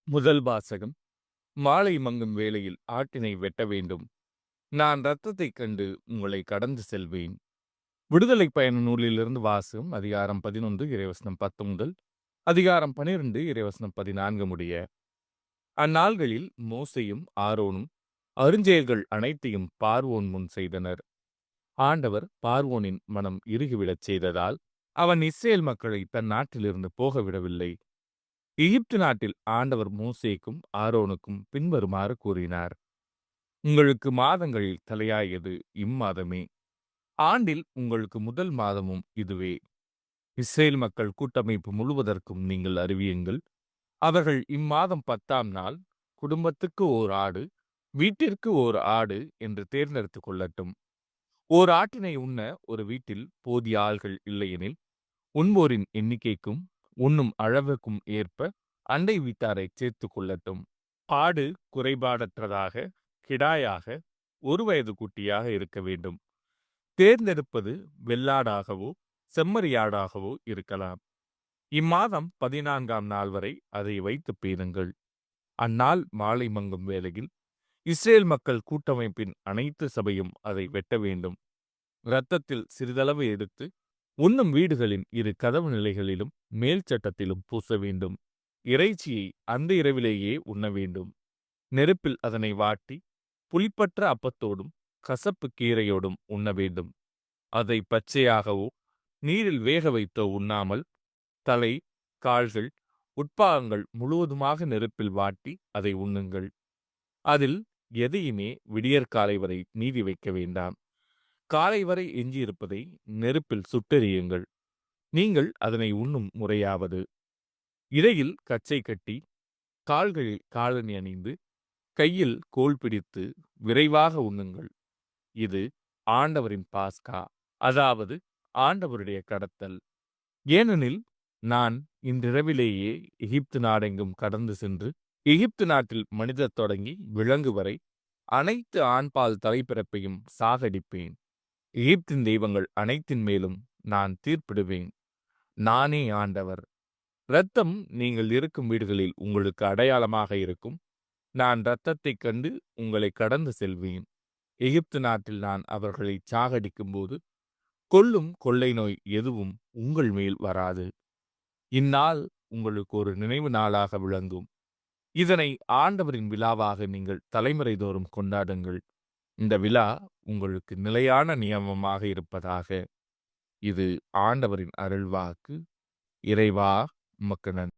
முதல் வாசகம். மாலை மங்கும் வேளையில் ஆட்டினை வெட்ட வேண்டும். நான் இரத்தத்தைக் கண்டு உங்களை கடந்து செல்வேன். விடுதலை பயண நூலிலிருந்து வாசகம். அதிகாரம் 11 இறைவசனம் 10 முதல் அதிகாரம் 12 இறைவசனம் 14 முடிய. அந்நாள்களில் மோசேயும் ஆரோனும் அருஞ்செயல்கள் அனைத்தையும் பார்வோன் முன் செய்தனர். ஆண்டவர் பார்வோனின் மனம் இறுகிவிடச் செய்ததால் அவன் இஸ்ரேல் மக்களை தன் நாட்டிலிருந்து போக விடவில்லை. எகிப்து நாட்டில் ஆண்டவர் மோசேக்கும் ஆரோனுக்கும் பின்வருமாறு கூறினார். உங்களுக்கு மாதங்களில் தலையாயது இம்மாதமே. ஆண்டில் உங்களுக்கு முதல் மாதமும் இதுவே. இஸ்ரேல் மக்கள் கூட்டமைப்பு முழுவதற்கும் நீங்கள் அறிவியுங்கள். அவர்கள் இம்மாதம் 10ஆம் நாள் குடும்பத்துக்கு ஓர் ஆடு, வீட்டிற்கு ஓர் ஆடு என்று தேர்ந்தெடுத்துக் கொள்ளட்டும். ஓர் ஆட்டினை உண்ண ஒரு வீட்டில் போதிய ஆள்கள் இல்லையெனில் உண்போரின் எண்ணிக்கைக்கும் உண்ணும் அளவுக்கும் ஏற்ப அண்டை வீட்டாரை சேர்த்து கொள்ளட்டும். ஆடு குறைபாடற்றதாக கிடாயாக 1 வயது குட்டியாக இருக்க வேண்டும். தேர்ந்தெடுப்பது வெள்ளாடாகவோ செம்மறியாடாகவோ இருக்கலாம். இம்மாதம் 14ஆம் நாள் வரை அதை வைத்து பீருங்கள். அந்நாள் மாலை மங்கும் வேளையில் இஸ்ரேல் மக்கள் கூட்டமைப்பின் அனைத்து சபையும் அதை வெட்ட வேண்டும். இரத்தத்தில் சிறிதளவு எடுத்து உண்ணும் வீடுகளின் 2 கதவு நிலைகளிலும் மேல் சட்டத்திலும் பூச வேண்டும். இறைச்சியை அந்த இரவிலேயே உண்ண வேண்டும். நெருப்பில் அதனை வாட்டி புளிப்பற்ற அப்பத்தோடும் கசப்பு கீரையோடும் உண்ண வேண்டும். அதை பச்சையாகவோ நீரில் வேக வைத்தோ உண்ணாமல் தலை, கால்கள், உட்பாகங்கள் முழுவதுமாக நெருப்பில் வாட்டி அதை உண்ணுங்கள். அதில் எதையுமே விடியற்காலை வரை மீதி வைக்க வேண்டாம். காலை வரை எஞ்சியிருப்பதை நெருப்பில் சுட்டெரியுங்கள். நீங்கள் அதனை உண்ணும் முறையாவது: இடையில் கச்சை கட்டி, கால்களில் காலணி அணிந்து, கையில் கோல் பிடித்து விரைவாக உண்ணுங்கள். இது ஆண்டவரின் பாஸ்கா, அதாவது ஆண்டவருடைய கடத்தல். ஏனெனில் நான் இன்றிரவிலேயே எகிப்து நாடெங்கும் கடந்து சென்று எகிப்து நாட்டில் மனிதர் தொடங்கி விலங்கு வரை அனைத்து ஆண்பால் தலைப்பிறப்பையும் சாகடிப்பேன். எகிப்தின் தெய்வங்கள் அனைத்தின் மேலும் நான் தீர்ப்பிடுவேன். நானே ஆண்டவர். இரத்தம் நீங்கள் இருக்கும் வீடுகளில் உங்களுக்கு அடையாளமாக இருக்கும். நான் இரத்தத்தைக் கண்டு உங்களை கடந்து செல்வேன். எகிப்து நாட்டில் நான் அவர்களை சாகடிக்கும் போது கொல்லும் கொள்ளை நோய் எதுவும் உங்கள் மேல் வராது. இந்நாள் உங்களுக்கு ஒரு நினைவு நாளாக விளங்கும். இதனை ஆண்டவரின் விழாவாக நீங்கள் தலைமுறை தோறும் கொண்டாடுங்கள். இந்த விழா உங்களுக்கு நிலையான நியமமாக இருப்பதாக. இது ஆண்டவரின் அருள்வாக்கு. இறைவா, உமக்கு நன்றி.